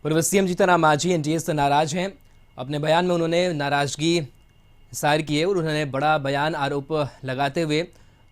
पूर्व CM Jitan Ram Manjhi NDA से नाराज हैं। अपने बयान में उन्होंने नाराजगी जाहिर की है और उन्होंने बड़ा बयान आरोप लगाते हुए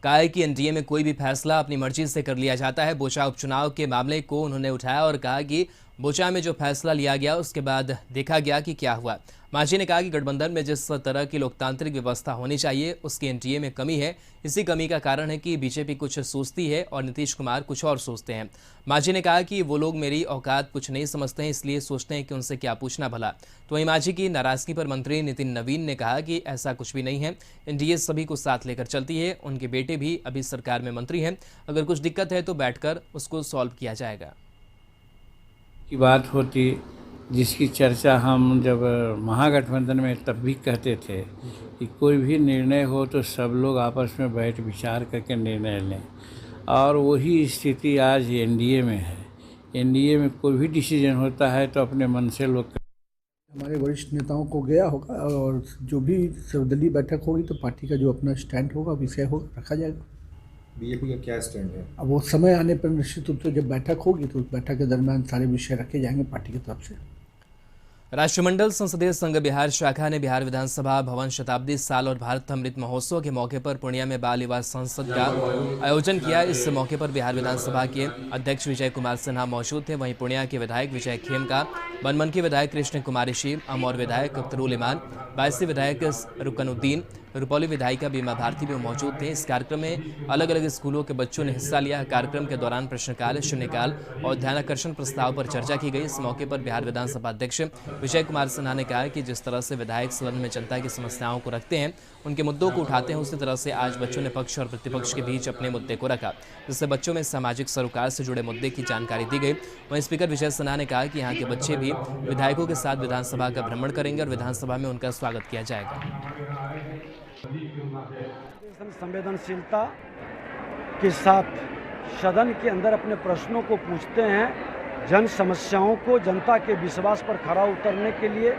कहा है कि एनडीए में कोई भी फैसला अपनी मर्जी से कर लिया जाता है। बोचा उपचुनाव के मामले को उन्होंने उठाया और कहा कि बोचा में जो फैसला लिया गया उसके बाद देखा गया कि क्या हुआ। मांझी ने कहा कि गठबंधन में जिस तरह की लोकतांत्रिक व्यवस्था होनी चाहिए उसकी एनडीए में कमी है। इसी कमी का कारण है कि बीजेपी कुछ सोचती है और नीतीश कुमार कुछ और सोचते हैं। मांझी ने कहा कि वो लोग मेरी औकात कुछ नहीं समझते हैं, इसलिए सोचते हैं कि उनसे क्या पूछना भला। तो वहीं मांझी की नाराजगी पर मंत्री नितिन नवीन ने कहा कि ऐसा कुछ भी नहीं है, एनडीए सभी को साथ लेकर चलती है। उनके बेटे भी अभी सरकार में मंत्री हैं, अगर कुछ दिक्कत है तो बैठकर उसको सॉल्व किया जाएगा। की बात होती जिसकी चर्चा हम जब महागठबंधन में तब भी कहते थे कि कोई भी निर्णय हो तो सब लोग आपस में बैठ विचार करके निर्णय लें, और वही स्थिति आज एनडीए में है। एनडीए में कोई भी डिसीजन होता है तो अपने मन से लोग हमारे वरिष्ठ नेताओं को गया होगा और जो भी सर्वदलीय बैठक होगी तो पार्टी का जो अपना स्टैंड होगा, विषय होगा, रखा जाएगा। बीजेपी का क्या स्टैंड है? अब वो समय आने पर निश्चित रूप से जब बैठक होगी तो उस बैठक के दरमियान सारे विषय रखे जाएंगे पार्टी की तरफ से। राष्ट्रमंडल संसदीय संघ बिहार शाखा ने बिहार विधानसभा भवन शताब्दी साल और भारत अमृत महोत्सव के मौके पर पूर्णिया में बाल विवाह संसद का आयोजन किया। इस मौके पर बिहार विधानसभा के अध्यक्ष विजय कुमार सिन्हा मौजूद थे। वहीं पूर्णिया के विधायक विजय खेमका, बनमन के विधायक कृष्ण कुमार ऋषि, अमौर विधायक अख्तरुल इमान, बायसी विधायक रुकनुद्दीन, रुपौली विधायिका बीमा भारती भी मौजूद थे। इस कार्यक्रम में अलग अलग स्कूलों के बच्चों ने हिस्सा लिया। कार्यक्रम के दौरान प्रश्नकाल, शून्यकाल और ध्यानाकर्षण प्रस्ताव पर चर्चा की गई। इस मौके पर बिहार विधानसभा अध्यक्ष विजय कुमार सिन्हा ने कहा कि जिस तरह से विधायक सदन में जनता की समस्याओं को रखते हैं, उनके मुद्दों को उठाते हैं, उसी तरह से आज बच्चों ने पक्ष और प्रतिपक्ष के बीच अपने मुद्दे को रखा, जिससे बच्चों में सामाजिक सरोकार से जुड़े मुद्दे की जानकारी दी गई। वहीं स्पीकर विजय सिन्हा ने कहा कि यहाँ के बच्चे भी विधायकों के साथ विधानसभा का भ्रमण करेंगे और विधानसभा में उनका स्वागत किया जाएगा। संवेदनशीलता के साथ सदन के अंदर अपने प्रश्नों को पूछते हैं। जन समस्याओं को, जनता के विश्वास पर खरा उतरने के लिए,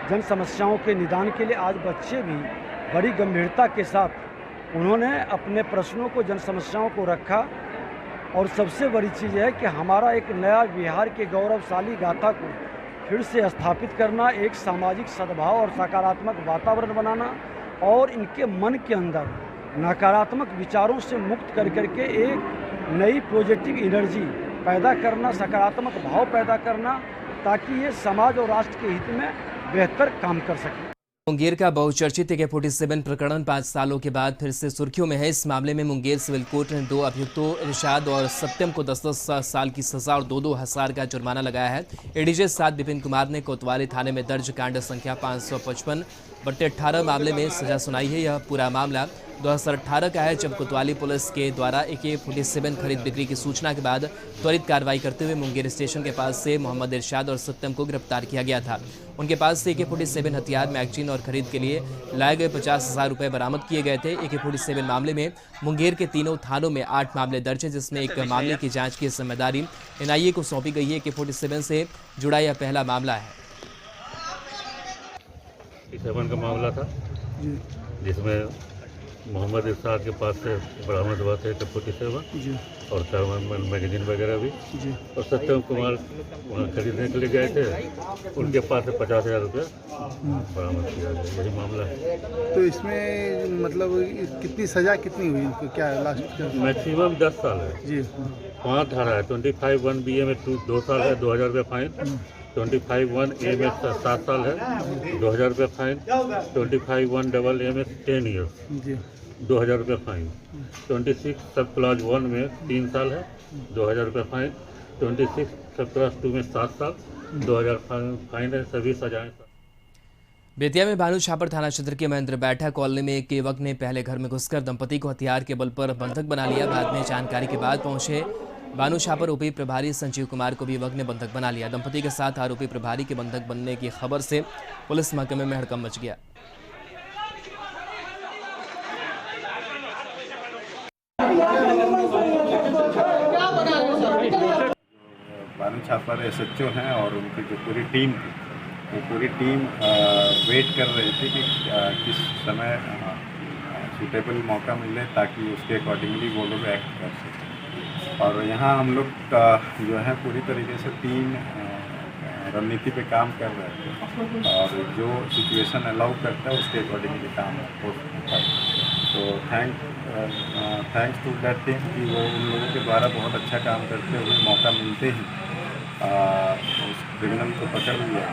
जन समस्याओं के निदान के लिए आज बच्चे भी बड़ी गंभीरता के साथ उन्होंने अपने प्रश्नों को, जन समस्याओं को रखा। और सबसे बड़ी चीज़ है कि हमारा एक नया बिहार के गौरवशाली गाथा को फिर से स्थापित करना, एक सामाजिक सद्भाव और सकारात्मक वातावरण बनाना और इनके मन के अंदर नकारात्मक विचारों से मुक्त कर करके एक नई पॉजिटिव एनर्जी पैदा करना, सकारात्मक भाव पैदा करना, ताकि ये समाज और राष्ट्र के हित में बेहतर काम कर सके। मुंगेर का बहुचर्चित AK-47 प्रकरण 5 सालों के बाद फिर से सुर्खियों में है। इस मामले में मुंगेर सिविल कोर्ट ने 2 अभियुक्तों इरशाद और सत्यम को 10-10 साल की सजा और 2-2 हजार का जुर्माना लगाया है। एडीजे 7 विपिन कुमार ने कोतवाली थाने में दर्ज कांड संख्या 555/18 मामले में सजा सुनाई है। यह पूरा मामला 2018 का है, जब कोतवाली पुलिस के द्वारा AK-47 खरीद बिक्री की सूचना के बाद त्वरित कार्रवाई करते हुए मुंगेर स्टेशन के पास से मोहम्मद इरशाद और सत्यम को गिरफ्तार किया गया था। उनके पास से AK-47 हथियार, मैगजीन और खरीद के लिए लाए गए 50,000 रुपये बरामद किए गए थे। AK-47 मामले में मुंगेर के तीनों थानों में 8 मामले दर्ज हैं, जिसमें एक मामले की जांच की जिम्मेदारी NIA को सौंपी गई है। AK-47 से जुड़ा यह पहला मामला है। 47 का मामला था जिसमें मोहम्मद इरशाद के पास से बरामद हुआ था AK-47 और 4 मैगजीन वगैरह भी, और सत्यम कुमार वहाँ खरीदने के लिए गए थे, उनके पास से 50,000 रुपये बरामद किया गया। यही मामला है। तो इसमें मतलब कितनी सज़ा कितनी हुई इनको, क्या लास्ट? मैक्सिमम 10 साल है जी। 5 धारा है। 25(1)BA में 2 साल है, 2,000 रुपये फाइन। 25(1)A में 7 साल है, 2,000 रुपये फाइन। 25(1)AA में 10 ईयर्स, 2,000 रुपये फाइन। 26 सब क्लास 1 में 3 साल है, 2,000 रुपये फाइन। 26 सब क्लास 2 में 7 साल, 2,000 फाइन है। सभी सजाएं। बेतिया में भानु छापर थाना क्षेत्र के महेंद्र बैठा कॉलोनी में एक युवक ने पहले घर में घुसकर दंपति को हथियार के बल पर बंधक बना लिया। बाद में जानकारी के बाद पहुंचे भानु छापर ओपी प्रभारी संजीव कुमार को भी युवक ने बंधक बना लिया। दंपति के साथ आरोपी प्रभारी के बंधक बनने की खबर से पुलिस महकमे में हड़कंप मच गया। भानु छापर SHO हैं और उनकी जो पूरी टीम थी, वो पूरी टीम वेट कर रही थी कि किस समय सूटेबल मौका मिले ताकि उसके अकॉर्डिंगली वो लोग एक्ट कर सकें। और यहाँ हम लोग जो है पूरी तरीके से 3 रणनीति पे काम कर रहे थे और जो सिचुएशन अलाउ करता है उसके अकॉर्डिंगली काम हो सकता है। तो थैंक्स टू दैट टीम कि वो उन लोगों के द्वारा बहुत अच्छा काम करते हुए मौका मिलते ही उस क्रिमिनल को पकड़ लिया।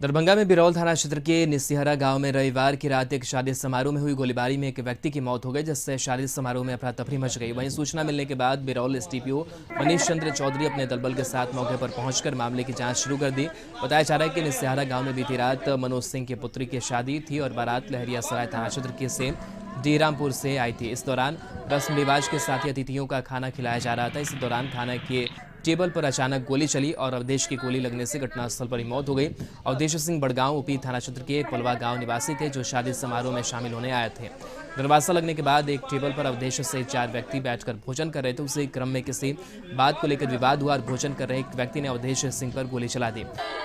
दरभंगा में बिरौल थाना क्षेत्र के निसिहरा गांव में रविवार की रात एक शादी समारोह में हुई गोलीबारी में एक व्यक्ति की मौत हो गई, जिससे शादी समारोह में अफरा तफरी मच गई। वहीं सूचना मिलने के बाद बिरौल एसडीपीओ मनीष चंद्र चौधरी अपने दलबल के साथ मौके पर पहुंचकर मामले की जांच शुरू कर दी। बताया जा रहा है कि निसिहरा गांव में बीती रात मनोज सिंह की पुत्री की शादी थी और बारात लहरियासराय थाना क्षेत्र के से डीरामपुर से आई थी। इस दौरान रस्म रिवाज के साथ ही अतिथियों का खाना खिलाया जा रहा था। इस दौरान खाना के टेबल पर अचानक गोली चली और अवधेश की गोली लगने से घटनास्थल पर ही मौत हो गई। अवधेश सिंह बड़गांव उपी थाना क्षेत्र के पलवा गांव निवासी थे, जो शादी समारोह में शामिल होने आए थे। दरवाजा लगने के बाद एक टेबल पर अवधेश से 4 व्यक्ति बैठकर भोजन कर रहे थे। उसी क्रम में किसी बात को लेकर विवाद हुआ और भोजन कर रहे एक व्यक्ति ने अवधेश सिंह पर गोली चला दी।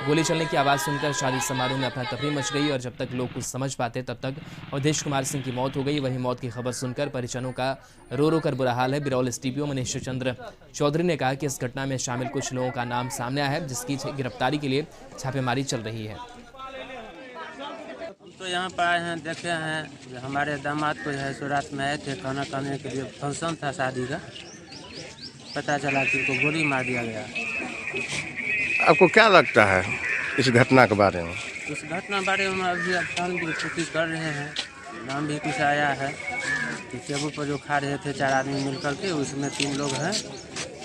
गोली चलने की आवाज़ सुनकर शादी समारोह में अफरा तफरी मच गई और जब तक लोग कुछ समझ पाते तब तक अवधेश कुमार सिंह की मौत हो गई। वहीं मौत की खबर सुनकर परिजनों का रो कर बुरा हाल है। बिरौल एसडीपीओ मनीष चंद्र चौधरी ने कहा कि इस घटना में शामिल कुछ लोगों का नाम सामने आया है, जिसकी गिरफ्तारी के लिए छापेमारी चल रही है। तो यहाँ पर आए हैं, देखे हैं कि हमारे दामाद को है सो रात में आए थे खाना खाने के लिए, फंक्शन था शादी का। पता चला कि उनको गोली मार दिया गया। आपको क्या लगता है इस घटना के बारे में? उस घटना के बारे में अभी छानबीन की कोशिश कर रहे हैं। नाम भी कुछ आया है कि टेबल पर जो खा रहे थे 4 आदमी मिलकर के, उसमें 3 लोग हैं।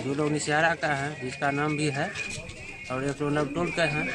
2 लोग निसिहरा का है जिसका नाम भी है और 1 लोग नवटोल के हैं।